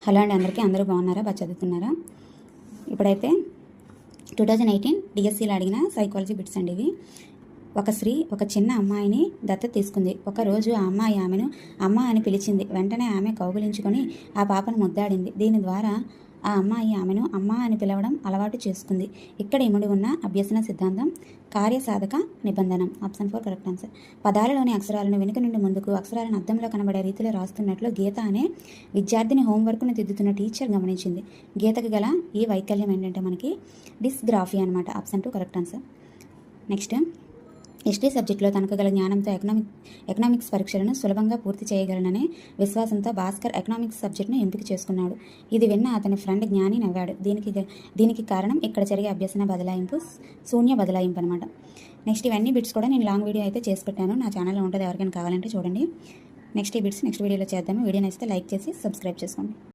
Hello అండి, అందరూ బాగున్నారా? బాగా చదువుతున్నారా? ఇప్పుడైతే 2018 డిఎస్సీలో అడిగిన సైకాలజీ బిట్స్ అండి ఇవి. ఒక స్త్రీ ఒక చిన్న అమ్మాయిని దత్తత తీసుకుంది. ఒకరోజు ఆ అమ్మాయి ఆమెను అమ్మ అని పిలిచింది. వెంటనే ఆమె కౌగిలించుకొని ఆ పాపను ముద్దాడింది. దీని ద్వారా ఆ అమ్మాయి ఆమెను అమ్మ అని పిలవడం అలవాటు చేసుకుంది. ఇక్కడ ఇముడి ఉన్న అభ్యసన సిద్ధాంతం కార్యసాధక నిబంధన. Option 4 correct answer. పదాలలోని అక్షరాలను వెనుక నుండి ముందుకు అక్షరాలను అద్దంలో కనబడే రీతిలో రాస్తున్నట్లు గీత అనే విద్యార్థిని హోంవర్క్ను దిద్దుతున్న టీచర్ గమనించింది. గీతకు గల ఈ వైకల్యం ఏంటంటే మనకి డిస్గ్రాఫీ అనమాట. Option 2 correct answer. Next, history సబ్జెక్టులో తనకు గల జ్ఞానంతో ఎకనామిక్స్ పరీక్షలను సులభంగా పూర్తి చేయగలననే విశ్వాసంతో భాస్కర్ ఎకనామిక్స్ సబ్జెక్టును ఎంపిక చేసుకున్నాడు. ఇది విన్న అతని ఫ్రెండ్ జ్ఞాని నవ్వాడు. దీనికి కారణం ఇక్కడ జరిగే అభ్యసన బదలాయింపు, శూన్య బదలాయింపు అనమాట. నెక్స్ట్, ఇవన్నీ బిట్స్ కూడా నేను లాంగ్ వీడియో అయితే చేసి పెట్టాను. నా ఛానల్లో ఉంటుంది, ఎవరికైనా కావాలంటే చూడండి. నెక్స్ట్ ఈ బిట్స్ నెక్స్ట్ వీడియోలో చేద్దాము. వీడియో నచ్చితే లైక్ చేసి సబ్స్క్రైబ్ చేసుకోండి.